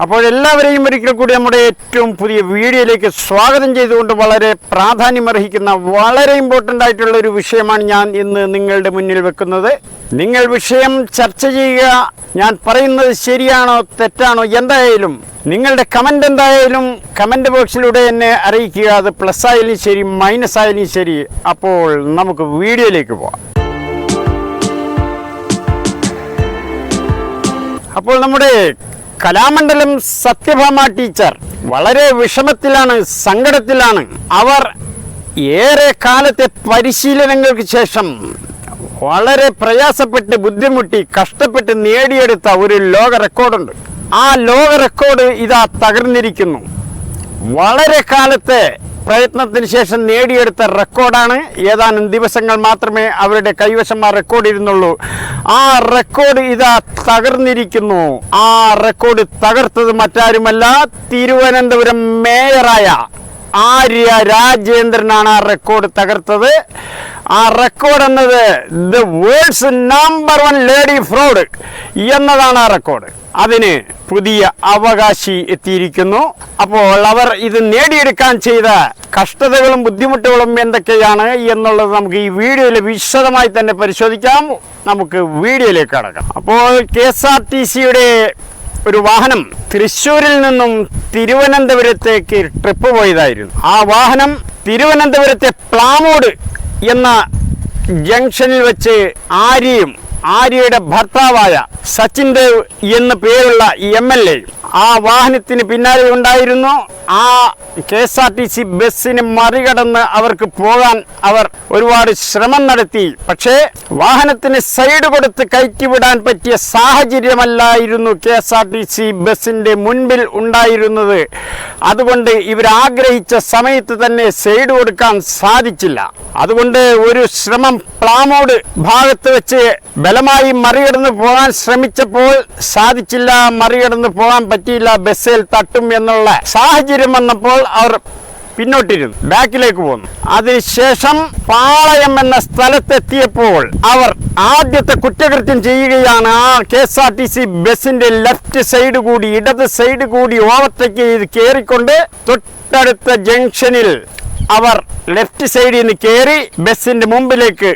അപ്പോൾ എല്ലാവരെയും ഒരിക്കൽ കൂടി നമ്മുടെ ഏറ്റവും പുതിയ വീഡിയോയിലേക്ക് സ്വാഗതം ചെയ്തുകൊണ്ട് വളരെ പ്രാധാന്യമർഹിക്കുന്ന വളരെ ഇമ്പോർട്ടൻ്റ് ആയിട്ടുള്ള ഒരു വിഷയമാണ് ഞാൻ ഇന്ന് നിങ്ങളുടെ മുന്നിൽ വെക്കുന്നത്. നിങ്ങൾ വിഷയം ചർച്ച ചെയ്യുക. ഞാൻ പറയുന്നത് ശരിയാണോ തെറ്റാണോ എന്തായാലും നിങ്ങളുടെ കമൻ്റ് എന്തായാലും കമൻ്റ് ബോക്സിലൂടെ എന്നെ അറിയിക്കുക. അത് പ്ലസ് ആയാലും ശരി മൈനസ് ആയാലും ശരി. അപ്പോൾ നമുക്ക് വീഡിയോയിലേക്ക് പോകാം. അപ്പോൾ നമ്മുടെ കലാമണ്ഡലം സത്യഭാമ ടീച്ചർ വളരെ വിഷമത്തിലാണ്, സങ്കടത്തിലാണ്. അവർ ഏറെ കാലത്തെ പരിശീലനങ്ങൾക്ക് ശേഷം വളരെ പ്രയാസപ്പെട്ട് ബുദ്ധിമുട്ടി കഷ്ടപ്പെട്ട് നേടിയെടുത്ത ഒരു ലോക റെക്കോർഡുണ്ട്. ആ ലോക റെക്കോർഡ് ഇതാ തകർന്നിരിക്കുന്നു. വളരെ കാലത്തെ പ്രയത്നത്തിന് ശേഷം നേടിയെടുത്ത റെക്കോർഡാണ്. ഏതാനും ദിവസങ്ങൾ മാത്രമേ അവരുടെ കൈവശം ആ റെക്കോർഡ് ഇരുന്നുള്ളൂ. ആ റെക്കോർഡ് ഇതാ തകർന്നിരിക്കുന്നു. ആ റെക്കോർഡ് തകർത്തത് മറ്റാരുമല്ല, തിരുവനന്തപുരം മേയറായ ആര്യ രാജേന്ദ്രനാണ് ആ റെക്കോർഡ് തകർത്തത്. ആ റെക്കോർഡ് എന്നത് the world's number 1 lady fraud എന്നതാണ് ആ റെക്കോർഡ്. അതിന് പുതിയ അവകാശി എത്തിയിരിക്കുന്നു. അപ്പോൾ അവർ ഇത് നേടിയെടുക്കാൻ ചെയ്ത കഷ്ടതകളും ബുദ്ധിമുട്ടുകളും എന്തൊക്കെയാണ് എന്നുള്ളത് നമുക്ക് ഈ വീഡിയോയിൽ വിശദമായി തന്നെ പരിശോധിക്കാം. നമുക്ക് വീഡിയോയിലേക്ക് കടക്കാം. അപ്പോൾ KSRTCയുടെ ഒരു വാഹനം തൃശ്ശൂരിൽ നിന്നും തിരുവനന്തപുരത്തേക്ക് ട്രിപ്പ് പോയതായിരുന്നു. ആ വാഹനം തിരുവനന്തപുരത്തെ പ്ലാമൂട് എന്ന ജംഗ്ഷനിൽ വെച്ച് ആര്യയുടെ ഭർത്താവായ സച്ചിൻ ദേവ് എന്ന പേരുള്ള MLA ആ വാഹനത്തിന് പിന്നാലെ ഉണ്ടായിരുന്നു. ആ KSRTC ബസ്സിനെ മറികടന്ന് അവർക്ക് പോകാൻ അവർ ഒരുപാട് ശ്രമം നടത്തി. പക്ഷേ വാഹനത്തിന് സൈഡ് കൊടുത്ത് കയറ്റിവിടാൻ പറ്റിയ സാഹചര്യമല്ലായിരുന്നു KSRTC ബസ്സിന്റെ മുൻപിൽ ഉണ്ടായിരുന്നത്. അതുകൊണ്ട് ഇവരാഗ്രഹിച്ച സമയത്ത് തന്നെ സൈഡ് കൊടുക്കാൻ സാധിച്ചില്ല. അതുകൊണ്ട് ഒരു ശ്രമം പ്ലാമൂട് ഭാഗത്ത് വെച്ച് ബലമായി മറികടന്ന് പോകാൻ ശ്രമിച്ചപ്പോൾ സാധിച്ചില്ല. മറികടന്ന് പോകാൻ പറ്റിയില്ല, ബസ്സിൽ തട്ടും എന്നുള്ള സാഹചര്യം വന്നപ്പോൾ അവർ പിന്നോട്ടിരുന്നു, ബാക്കിലേക്ക് പോന്നു. അതിനുശേഷം പാളയം എന്ന സ്ഥലത്തെത്തിയപ്പോൾ അവർ ആദ്യത്തെ കുറ്റകൃത്യം ചെയ്യുകയാണ്. ആ KSRTC ബസ്സിന്റെ ലെഫ്റ്റ് സൈഡ് കൂടി ഇടത് സൈഡ് കൂടി ഓവർടേക്ക് ചെയ്ത് കയറിക്കൊണ്ട് തൊട്ടടുത്ത ജംഗ്ഷനിൽ അവർ ലെഫ്റ്റ് സൈഡിൽ നിന്ന് കയറി ബസ്സിന്റെ മുമ്പിലേക്ക്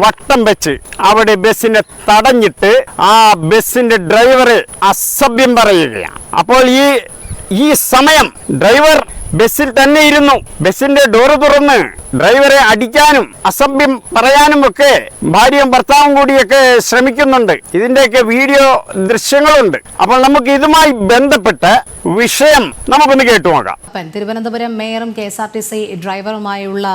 വട്ടം വെച്ച് അവിടെ ബസ്സിനെ തടഞ്ഞിട്ട് ആ ബസ്സിന്റെ ഡ്രൈവറെ അസഭ്യം പറയുകയാണ്. അപ്പോൾ ഈ സമയം ഡ്രൈവർ ബസ്സിൽ തന്നെ ഇരുന്നു. ബസ്സിന്റെ ഡോറ് തുറന്ന് ഡ്രൈവറെ അടിക്കാനും അസഭ്യം പറയാനും ഒക്കെ ഭാര്യയും ഭർത്താവും കൂടിയൊക്കെ ശ്രമിക്കുന്നുണ്ട്. ഇതിന്റെയൊക്കെ വീഡിയോ ദൃശ്യങ്ങളുണ്ട്. അപ്പോൾ നമുക്ക് ഇതുമായി ബന്ധപ്പെട്ട വിഷയം നമുക്കൊന്ന് കേട്ടു നോക്കാം. തിരുവനന്തപുരം മേയറും KSRTC ഡ്രൈവറുമായുള്ള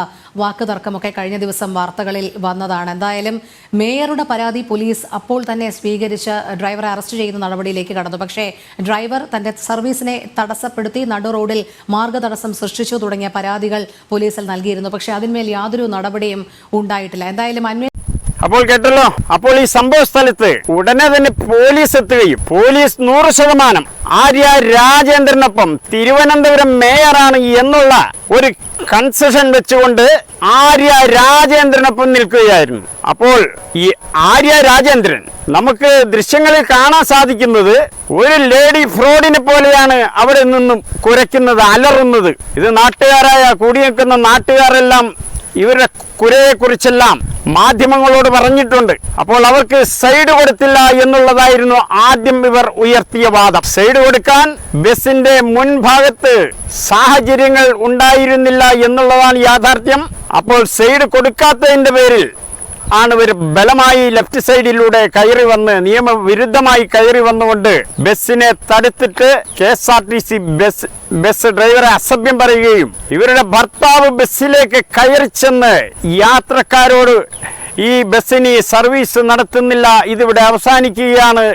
വാക്കുതർക്കമൊക്കെ കഴിഞ്ഞ ദിവസം വാർത്തകളിൽ വന്നതാണ്. എന്തായാലും മേയറുടെ പരാതി പോലീസ് അപ്പോൾ തന്നെ സ്വീകരിച്ച് ഡ്രൈവറെ അറസ്റ്റ് ചെയ്യുന്ന നടപടിയിലേക്ക് കടന്നു. പക്ഷേ ഡ്രൈവർ തന്റെ സർവീസിനെ തടസ്സപ്പെടുത്തി നടു റോഡിൽ മാർഗതടസ്സം സൃഷ്ടിച്ചു തുടങ്ങിയ പരാതികൾ പോലീസിൽ നൽകിയിരുന്നു. പക്ഷേ അതിന്മേൽ യാതൊരു നടപടിയും ഉണ്ടായിട്ടില്ല. എന്തായാലും അപ്പോൾ കേട്ടല്ലോ. അപ്പോൾ ഈ സംഭവ സ്ഥലത്ത് ഉടനെ തന്നെ പോലീസ് എത്തുകയും പോലീസ് 100% ആര്യ രാജേന്ദ്രനൊപ്പം തിരുവനന്തപുരം മേയറാണ് എന്നുള്ള ഒരു കൺസെഷൻ വെച്ചുകൊണ്ട് ആര്യ രാജേന്ദ്രനൊപ്പം നിൽക്കുകയായിരുന്നു. അപ്പോൾ ഈ ആര്യ രാജേന്ദ്രൻ നമുക്ക് ദൃശ്യങ്ങളിൽ കാണാൻ സാധിക്കുന്നത് ഒരു ലേഡി ഫ്രോഡിനെ പോലെയാണ് അവിടെ നിന്നും കുരയ്ക്കുന്നത്, അലറുന്നത്. ഇത് നാട്ടുകാരായ കൂടി നിൽക്കുന്ന നാട്ടുകാരെല്ലാം ഇവരുടെ കുരയെക്കുറിച്ചെല്ലാം മാധ്യമങ്ങളോട് പറഞ്ഞിട്ടുണ്ട്. അപ്പോൾ അവർക്ക് സൈഡ് കൊടുത്തില്ല എന്നുള്ളതായിരുന്നു ആദ്യം ഇവർ ഉയർത്തിയ വാദം. സൈഡ് കൊടുക്കാൻ ബസ്സിന്റെ മുൻഭാഗത്ത് സാഹചര്യങ്ങൾ ഉണ്ടായിരുന്നില്ല എന്നുള്ളതാണ് യാഥാർത്ഥ്യം. അപ്പോൾ സൈഡ് കൊടുക്കാത്തതിന്റെ പേരിൽ ആണ് ഇവർ ബലമായി ലെഫ്റ്റ് സൈഡിലൂടെ കയറി വന്ന് നിയമവിരുദ്ധമായി കയറി വന്നുകൊണ്ട് ബസ്സിനെ തടുത്തിട്ട് KSRTC ബസ് ഡ്രൈവറെ അസഭ്യം പറയുകയും ഇവരുടെ ഭർത്താവ് ബസ്സിലേക്ക് കയറി ചെന്ന് യാത്രക്കാരോട് ഈ ബസ്സിന് സർവീസ് നടത്തുന്നില്ല, ഇതിവിടെ അവസാനിക്കുകയാണ്,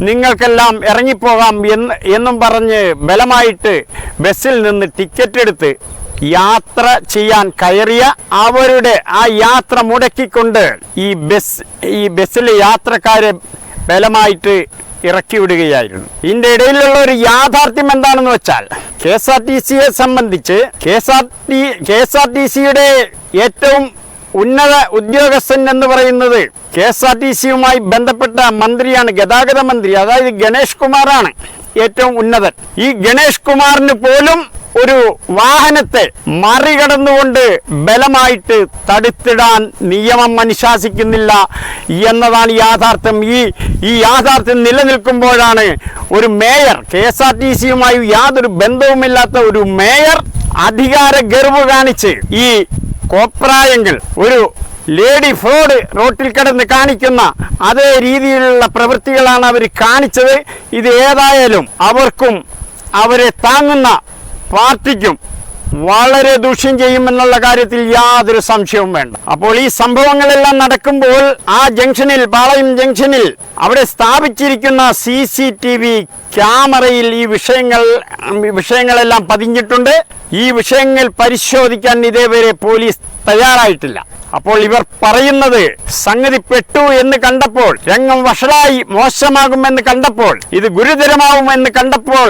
നിങ്ങൾക്കെല്ലാം ഇറങ്ങിപ്പോകാം എന്നും പറഞ്ഞ് ബലമായിട്ട് ബസ്സിൽ നിന്ന് ടിക്കറ്റ് എടുത്ത് യാത്ര ചെയ്യാൻ കയറിയ അവരുടെ ആ യാത്ര മുടക്കിക്കൊണ്ട് ഈ ബസ്സിലെ യാത്രക്കാരെ ബലമായിട്ട് ഇറക്കി വിടുകയായിരുന്നു. ഇതിന്റെ ഇടയിലുള്ള ഒരു യാഥാർത്ഥ്യം എന്താണെന്ന് വെച്ചാൽ KSRTCയെ സംബന്ധിച്ച് KSRTCയുടെ ഏറ്റവും ഉന്നത ഉദ്യോഗസ്ഥൻ എന്ന് പറയുന്നത് KSRTCയുമായി ബന്ധപ്പെട്ട മന്ത്രിയാണ്, ഗതാഗത മന്ത്രി, അതായത് ഗണേഷ് കുമാറാണ്. ഏറ്റവും ഉന്നതൻ. ഈ ഗണേഷ് കുമാറിന് പോലും ഒരു വാഹനത്തെ മറികടന്നുകൊണ്ട് ബലമായിട്ട് തടുത്തിടാൻ നിയമം അനുശാസിക്കുന്നില്ല എന്നതാണ് യാഥാർത്ഥ്യം. ഈ യാഥാർത്ഥ്യം നിലനിൽക്കുമ്പോഴാണ് ഒരു മേയർ, KSRTCയുമായി യാതൊരു ബന്ധവുമില്ലാത്ത ഒരു മേയർ അധികാര ഗർവ് കാണിച്ച് ഈ കോപ്രായങ്ങൾ, ഒരു ലേഡി ഫ്രോഡ് റോട്ടിൽ കിടന്ന് കാണിക്കുന്ന അതേ രീതിയിലുള്ള പ്രവൃത്തികളാണ് അവർ കാണിച്ചത്. ഇത് ഏതായാലും അവർക്കും അവരെ താങ്ങുന്ന പാർട്ടിക്കും വളരെ ദൂഷ്യം ചെയ്യുമെന്നുള്ള കാര്യത്തിൽ യാതൊരു സംശയവും വേണ്ട. അപ്പോൾ ഈ സംഭവങ്ങളെല്ലാം നടക്കുമ്പോൾ ആ ജംഗ്ഷനിൽ, പാളയം ജംഗ്ഷനിൽ അവിടെ സ്ഥാപിച്ചിരിക്കുന്ന CCTV ക്യാമറയിൽ ഈ വിഷയങ്ങളെല്ലാം പതിഞ്ഞിട്ടുണ്ട്. ഈ വിഷയങ്ങൾ പരിശോധിക്കാൻ ഇതേവരെ പോലീസ് തയ്യാറായിട്ടില്ല. അപ്പോൾ ഇവർ പറയുന്നത് സംഗതി പെട്ടു എന്ന് കണ്ടപ്പോൾ, രംഗം വഷളായി മോശമാകുമെന്ന് കണ്ടപ്പോൾ, ഇത് ഗുരുതരമാവുമെന്ന് കണ്ടപ്പോൾ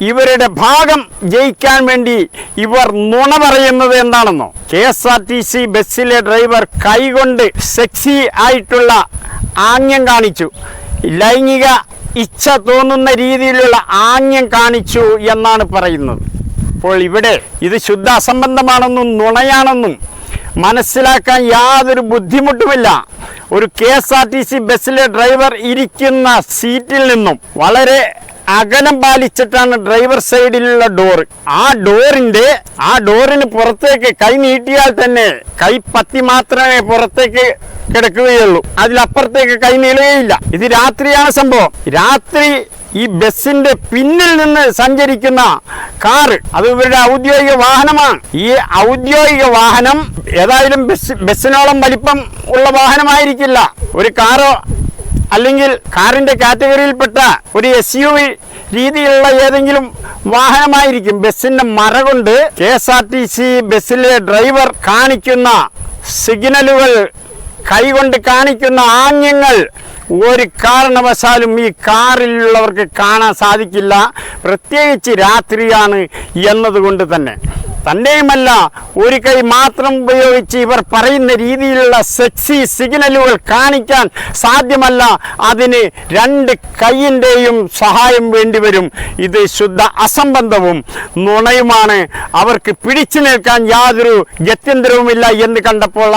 ഇവരുടെ ഭാഗം ജയിക്കാൻ വേണ്ടി ഇവർ നുണ പറയുന്നത് എന്താണെന്നോ, KSRTC ബസ്സിലെ ഡ്രൈവർ കൈകൊണ്ട് സെക്സി ആയിട്ടുള്ള ആംഗ്യം കാണിച്ചു, ലൈംഗിക ഇച്ഛ തോന്നുന്ന രീതിയിലുള്ള ആംഗ്യം കാണിച്ചു എന്നാണ് പറയുന്നത്. അപ്പോൾ ഇവിടെ ഇത് ശുദ്ധ അസംബന്ധമാണെന്നും നുണയാണെന്നും മനസ്സിലാക്കാൻ യാതൊരു ബുദ്ധിമുട്ടുമില്ല. ഒരു KSRTC ബസ്സിലെ ഡ്രൈവർ ഇരിക്കുന്ന സീറ്റിൽ നിന്നും വളരെ അകലം പാലിച്ചിട്ടാണ് ഡ്രൈവർ സൈഡിലുള്ള ഡോർ. ആ ഡോറിന് പുറത്തേക്ക് കൈ നീട്ടിയാൽ തന്നെ കൈപ്പത്തി മാത്രമേ പുറത്തേക്ക് കിടക്കുകയുള്ളൂ, അതിലപ്പുറത്തേക്ക് കൈ നീളുകയില്ല. ഇത് രാത്രിയാണ് സംഭവം. രാത്രി ഈ ബസ്സിന്റെ പിന്നിൽ നിന്ന് സഞ്ചരിക്കുന്ന കാറ്, അത് ഇവരുടെ ഔദ്യോഗിക വാഹനമാണ്. ഈ ഔദ്യോഗിക വാഹനം ഏതായാലും ബസ്സിനോളം വലിപ്പം ഉള്ള വാഹനമായിരിക്കില്ല. ഒരു കാറോ അല്ലെങ്കിൽ കാറിന്റെ കാറ്റഗറിയിൽപ്പെട്ട ഒരു SUV രീതിയിലുള്ള ഏതെങ്കിലും വാഹനമായിരിക്കും. ബസ്സിന്റെ മറ കൊണ്ട് KSRTC ബസ്സിലെ ഡ്രൈവർ കാണിക്കുന്ന സിഗ്നലുകൾ, കൈകൊണ്ട് കാണിക്കുന്ന ആംഗ്യങ്ങൾ ഒരു കാരണവശാലും ഈ കാറിലുള്ളവർക്ക് കാണാൻ സാധിക്കില്ല, പ്രത്യേകിച്ച് രാത്രിയാണ് എന്നതുകൊണ്ട് തന്നെ. തന്നെയുമല്ല, ഒരു കൈ മാത്രം ഉപയോഗിച്ച് ഇവർ പറയുന്ന രീതിയിലുള്ള സെക്സി സിഗ്നലുകൾ കാണിക്കാൻ സാധ്യമല്ല. അതിന് രണ്ട് കൈയിൻ്റെയും സഹായം വേണ്ടിവരും. ഇത് ശുദ്ധ അസംബന്ധവും നുണയുമാണ്. അവർക്ക് പിടിച്ചു നിൽക്കാൻ യാതൊരു ഗത്യന്തരവുമില്ല എന്ന് കണ്ടപ്പോൾ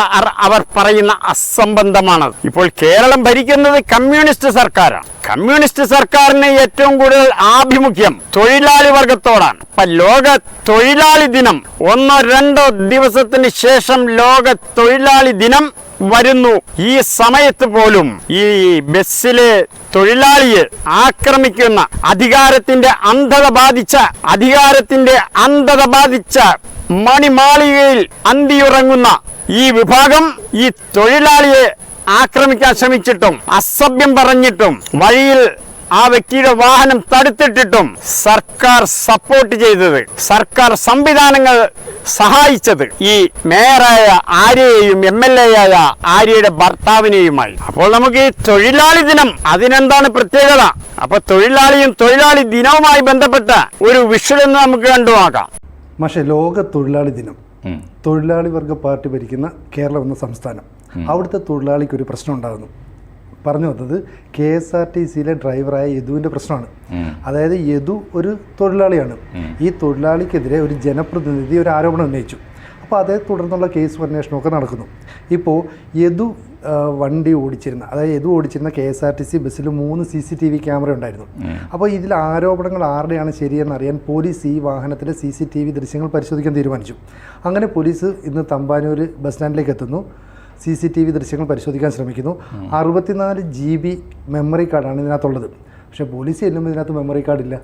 അവർ പറയുന്ന അസംബന്ധമാണ്. ഇപ്പോൾ കേരളം ഭരിക്കുന്നത് കമ്മ്യൂണിസ്റ്റ് സർക്കാരാണ്. കമ്മ്യൂണിസ്റ്റ് സർക്കാരിന് ഏറ്റവും കൂടുതൽ ആഭിമുഖ്യം തൊഴിലാളി വർഗത്തോടാണ്. ഇപ്പൊ ലോക തൊഴിലാളി ദിനം 1-2 ദിവസത്തിന് ശേഷം ലോക തൊഴിലാളി ദിനം വരുന്നു. ഈ സമയത്ത് പോലും ഈ ബസ്സിലെ തൊഴിലാളിയെ ആക്രമിക്കുന്ന അധികാരത്തിന്റെ അന്ധത ബാധിച്ച മണിമാളികയിൽ അന്തിയുറങ്ങുന്ന ഈ വിഭാഗം ഈ തൊഴിലാളിയെ ആക്രമിക്കാൻ ശ്രമിച്ചിട്ടും അസഭ്യം പറഞ്ഞിട്ടും വഴിയിൽ ആ വ്യക്തിയുടെ വാഹനം തടുത്തിട്ടിട്ടും സർക്കാർ സപ്പോർട്ട് ചെയ്തത്, സർക്കാർ സംവിധാനങ്ങൾ സഹായിച്ചത് ഈ മേയറായ ആര്യയെയും MLA ആയ ആര്യയുടെ ഭർത്താവിനെയുമായി. അപ്പോൾ നമുക്ക് ഈ തൊഴിലാളി ദിനം, അതിനെന്താണ് പ്രത്യേകത? അപ്പൊ തൊഴിലാളി ദിനവുമായി ബന്ധപ്പെട്ട ഒരു വിഷ്വൽ എന്ന് നമുക്ക് കണ്ടുനോക്കാം. പക്ഷേ ലോക തൊഴിലാളി ദിനം, തൊഴിലാളി വർഗ പാർട്ടി ഭരിക്കുന്ന കേരളം എന്ന സംസ്ഥാനം, അവിടുത്തെ തൊഴിലാളിക്ക് ഒരു പ്രശ്നം ഉണ്ടാകുന്നു. പറഞ്ഞു വന്നത് KSRTCയിലെ ഡ്രൈവറായ യദുവിൻ്റെ പ്രശ്നമാണ്. അതായത് യദു ഒരു തൊഴിലാളിയാണ്. ഈ തൊഴിലാളിക്കെതിരെ ഒരു ജനപ്രതിനിധി ഒരു ആരോപണം ഉന്നയിച്ചു. അപ്പോൾ അതേ തുടർന്നുള്ള കേസ് അന്വേഷണമൊക്കെ നടക്കുന്നു. ഇപ്പോൾ യദു വണ്ടി ഓടിച്ചിരുന്ന, അതായത് യദു ഓടിച്ചിരുന്ന KSRTC ബസ്സിൽ 3 CCTV ക്യാമറ ഉണ്ടായിരുന്നു. അപ്പോൾ ഇതിൽ ആരോപണങ്ങൾ ആരുടെയാണ് ശരിയെന്നറിയാൻ പോലീസ് ഈ വാഹനത്തിലെ CCTV ദൃശ്യങ്ങൾ പരിശോധിക്കാൻ തീരുമാനിച്ചു. അങ്ങനെ പോലീസ് ഇന്ന് തമ്പാനൂർ ബസ് സ്റ്റാൻഡിലേക്ക് എത്തുന്നു. CCTV ദൃശ്യങ്ങൾ പരിശോധിക്കാൻ ശ്രമിക്കുന്നു. 64 GB മെമ്മറി കാർഡാണ് ഇതിനകത്തുള്ളത്. പക്ഷേ പോലീസ് ചെല്ലുമ്പോൾ ഇതിനകത്ത് മെമ്മറി കാർഡില്ല.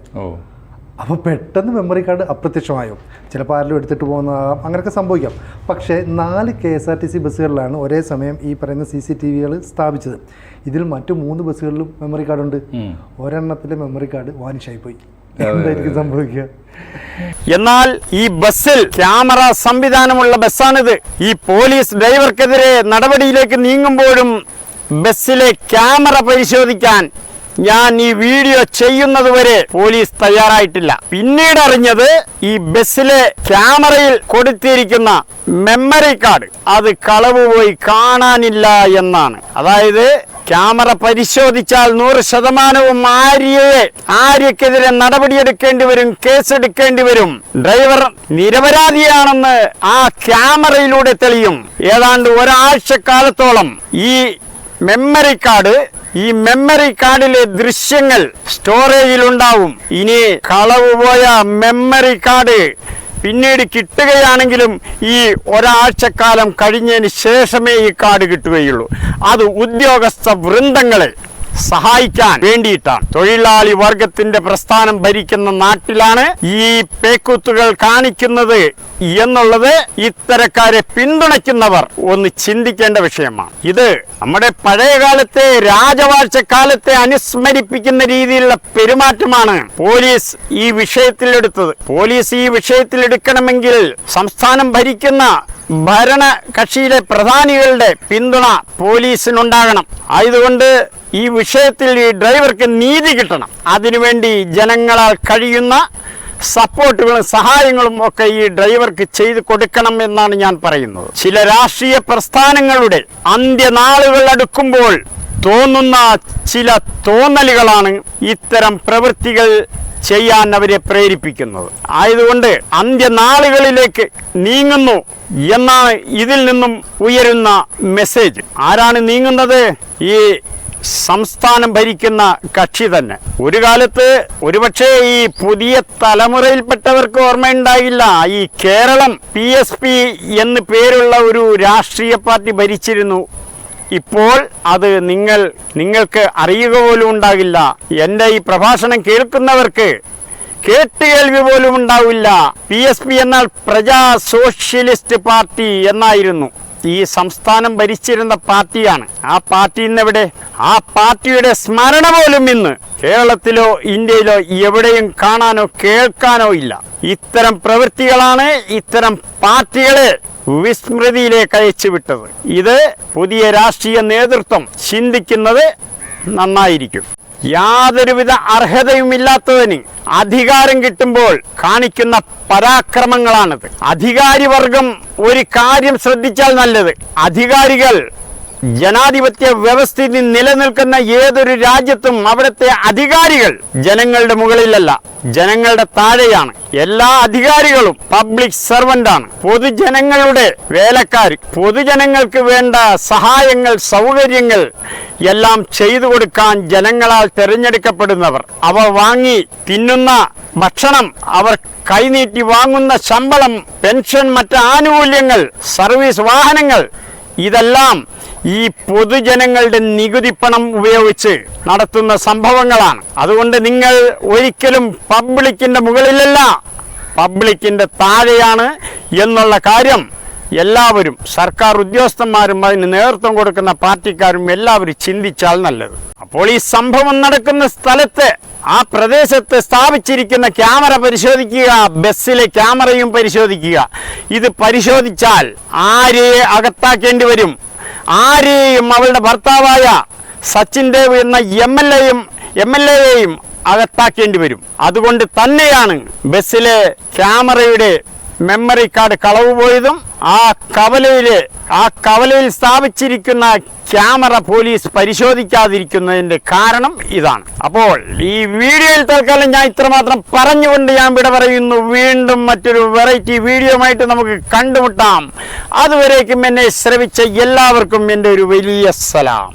അപ്പോൾ പെട്ടെന്ന് മെമ്മറി കാർഡ് അപ്രത്യക്ഷമായോ, ചിലപ്പോൾ ആരെങ്കിലും എടുത്തിട്ട് പോകുന്നതാകാം, അങ്ങനെയൊക്കെ സംഭവിക്കാം. പക്ഷേ 4 KSRTC ബസ്സുകളിലാണ് ഒരേ സമയം ഈ പറയുന്ന CCTVകൾ സ്ഥാപിച്ചത്. ഇതിൽ മറ്റു 3 ബസ്സുകളിലും മെമ്മറി കാർഡുണ്ട്. ഒരെണ്ണത്തിലെ മെമ്മറി കാർഡ് വാനിഷായിപ്പോയി. എന്തായിരിക്കും സംഭവിക്കുക? എന്നാൽ ഈ ബസ്സിൽ ക്യാമറ സംവിധാനമുള്ള ബസ്സാണിത്. ഈ പോലീസ് ഡ്രൈവർക്കെതിരെ നടപടിയിലേക്ക് നീങ്ങുമ്പോഴും ബസ്സിലെ ക്യാമറ പരിശോധിക്കാൻ ഞാൻ ഈ വീഡിയോ ചെയ്യുന്നതുവരെ പോലീസ് തയ്യാറായിട്ടില്ല. പിന്നീട് അറിഞ്ഞത് ഈ ബസ്സിലെ ക്യാമറയിൽ കൊടുത്തിരിക്കുന്ന മെമ്മറി കാർഡ് അത് കളവ് പോയി കാണാനില്ല എന്നാണ്. അതായത് ക്യാമറ പരിശോധിച്ചാൽ 100% ആര്യക്കെതിരെ നടപടിയെടുക്കേണ്ടി വരും, കേസെടുക്കേണ്ടി വരും. ഡ്രൈവർ നിരപരാധിയാണെന്ന് ആ ക്യാമറയിലൂടെ തെളിയും. ഏതാണ്ട് ഒരാഴ്ചക്കാലത്തോളം ഈ മെമ്മറി കാർഡിലെ ദൃശ്യങ്ങൾ സ്റ്റോറേജിലുണ്ടാവും. ഇനി കളവ് പോയ മെമ്മറി കാർഡ് പിന്നീട് കിട്ടുകയാണെങ്കിലും ഈ ഒരാഴ്ചക്കാലം കഴിഞ്ഞതിന് ശേഷമേ ഈ കാർഡ് കിട്ടുകയുള്ളൂ. അത് ഉദ്യോഗസ്ഥ വൃന്ദങ്ങളെ സഹായിക്കാൻ വേണ്ടിയിട്ടാണ്. തൊഴിലാളി വർഗത്തിന്റെ പ്രസ്ഥാനം ഭരിക്കുന്ന നാട്ടിലാണ് ഈ പേക്കൂത്തുകൾ കാണിക്കുന്നത് എന്നുള്ളത് ഇത്തരക്കാരെ പിന്തുണയ്ക്കുന്നവർ ഒന്ന് ചിന്തിക്കേണ്ട വിഷയമാണ്. ഇത് നമ്മുടെ പഴയകാലത്തെ രാജവാഴ്ചക്കാലത്തെ അനുസ്മരിപ്പിക്കുന്ന രീതിയിലുള്ള പെരുമാറ്റമാണ് പോലീസ് ഈ വിഷയത്തിലെടുത്തത്. പോലീസ് ഈ വിഷയത്തിലെടുക്കണമെങ്കിൽ സംസ്ഥാനം ഭരിക്കുന്ന ഭരണ കക്ഷിയിലെ പ്രധാനികളുടെ പിന്തുണ പോലീസിനുണ്ടാകണം. ആയതുകൊണ്ട് ഈ വിഷയത്തിൽ ഈ ഡ്രൈവർക്ക് നീതി കിട്ടണം. അതിനുവേണ്ടി ജനങ്ങളാൽ കഴിയുന്ന സപ്പോർട്ടുകളും സഹായങ്ങളും ഒക്കെ ഈ ഡ്രൈവർക്ക് ചെയ്തു കൊടുക്കണം എന്നാണ് ഞാൻ പറയുന്നത്. ചില രാഷ്ട്രീയ പ്രസ്ഥാനങ്ങളുടെ അന്ത്യനാളുകൾ അടുക്കുമ്പോൾ തോന്നുന്ന ചില തോന്നലുകളാണ് ഇത്തരം പ്രവൃത്തികൾ ചെയ്യാൻ അവരെ പ്രേരിപ്പിക്കുന്നത്. ആയതുകൊണ്ട് അന്ത്യനാളുകളിലേക്ക് നീങ്ങുന്നു എന്നാണ് ഇതിൽ നിന്നും ഉയരുന്ന മെസ്സേജ്. ആരാണ് നീങ്ങുന്നത്? ഈ സംസ്ഥാനം ഭരിക്കുന്ന കക്ഷി തന്നെ. ഒരു കാലത്ത് ഒരുപക്ഷെ ഈ പുതിയ തലമുറയിൽപ്പെട്ടവർക്ക് ഓർമ്മയുണ്ടാകില്ല, ഈ കേരളം PSP എന്ന് പേരുള്ള ഒരു രാഷ്ട്രീയ പാർട്ടി ഭരിച്ചിരുന്നു. ഇപ്പോൾ അത് നിങ്ങൾക്ക് അറിയുക പോലും ഉണ്ടാകില്ല. എൻ്റെ ഈ പ്രഭാഷണം കേൾക്കുന്നവർക്ക് കേട്ടുകേൾവി പോലും ഉണ്ടാവില്ല. PSP എന്നാൽ പ്രജാ സോഷ്യലിസ്റ്റ് പാർട്ടി എന്നായിരുന്നു. ഈ സംസ്ഥാനം ഭരിച്ചിരുന്ന പാർട്ടിയാണ്. ആ പാർട്ടി ഇന്നെവിടെ? ആ പാർട്ടിയുടെ സ്മരണ പോലും ഇന്ന് കേരളത്തിലോ ഇന്ത്യയിലോ എവിടെയും കാണാനോ കേൾക്കാനോ ഇല്ല. ഇത്തരം പ്രവൃത്തികളാണ് ഇത്തരം പാർട്ടികളെ വിസ്മൃതിയിലേക്ക് അയച്ചുവിട്ടത്. ഇത് പുതിയ രാഷ്ട്രീയ നേതൃത്വം ചിന്തിക്കുന്നത് നന്നായിരിക്കും. യാതൊരുവിധ അർഹതയുമില്ലാത്തവന് അധികാരം കിട്ടുമ്പോൾ കാണിക്കുന്ന പരാക്രമങ്ങളാണിത്. അധികാരി വർഗം ഒരു കാര്യം ശ്രദ്ധിച്ചാൽ നല്ലത്. അധികാരികൾ ജനാധിപത്യ വ്യവസ്ഥിതി നിലനിൽക്കുന്ന ഏതൊരു രാജ്യത്തും അവിടുത്തെ അധികാരികൾ ജനങ്ങളുടെ മുകളിലല്ല, ജനങ്ങളുടെ താഴെയാണ്. എല്ലാ അധികാരികളും പബ്ലിക് സർവന്റാണ്, പൊതുജനങ്ങളുടെ വേലക്കാർ. പൊതുജനങ്ങൾക്ക് വേണ്ട സഹായങ്ങൾ, സൗകര്യങ്ങൾ എല്ലാം ചെയ്തു കൊടുക്കാൻ ജനങ്ങളാൽ തിരഞ്ഞെടുക്കപ്പെടുന്നവർ. അവ വാങ്ങി തിന്നുന്ന ഭക്ഷണം, അവർ കൈനീട്ടി വാങ്ങുന്ന ശമ്പളം, പെൻഷൻ, മറ്റ് ആനുകൂല്യങ്ങൾ, സർവീസ് വാഹനങ്ങൾ, ഇതെല്ലാം ഈ പൊതുജനങ്ങളുടെ നികുതി പണം ഉപയോഗിച്ച് നടത്തുന്ന സംഭവങ്ങളാണ്. അതുകൊണ്ട് നിങ്ങൾ ഒരിക്കലും പബ്ലിക്കിന്റെ മുകളിലല്ല, പബ്ലിക്കിന്റെ താഴെയാണ് എന്നുള്ള കാര്യം എല്ലാവരും, സർക്കാർ ഉദ്യോഗസ്ഥന്മാരും അതിന് നേതൃത്വം കൊടുക്കുന്ന പാർട്ടിക്കാരും എല്ലാവരും ചിന്തിച്ചാൽ നല്ലത്. അപ്പോൾ ഈ സംഭവം നടക്കുന്ന സ്ഥലത്ത്, ആ പ്രദേശത്ത് സ്ഥാപിച്ചിരിക്കുന്ന ക്യാമറ പരിശോധിക്കുക, ബസ്സിലെ ക്യാമറയും പരിശോധിക്കുക. ഇത് പരിശോധിച്ചാൽ ആരെയെ അകത്താക്കേണ്ടി വരും? ആരെയും അവളുടെ ഭർത്താവായ സച്ചിൻ ദേവ് എന്ന MLA-യെയും അകത്താക്കേണ്ടി വരും. അതുകൊണ്ട് തന്നെയാണ് ബസ്സിലെ ക്യാമറയുടെ മെമ്മറി കാർഡ് കളവ് പോയതും ആ കവലയിൽ സ്ഥാപിച്ചിരിക്കുന്ന ക്യാമറ പോലീസ് പരിശോധിക്കാതിരിക്കുന്നതിന്റെ കാരണം ഇതാണ്. അപ്പോൾ ഈ വീഡിയോയിൽ തൽക്കാലം ഞാൻ ഇത്രമാത്രം പറഞ്ഞുകൊണ്ട് ഞാൻ വിട പറയുന്നു. വീണ്ടും മറ്റൊരു വെറൈറ്റി വീഡിയോയുമായിട്ട് നമുക്ക് കണ്ടുമുട്ടാം. അതുവരേക്കും എന്നെ ശ്രവിച്ച എല്ലാവർക്കും എൻ്റെ ഒരു വലിയ സലാം.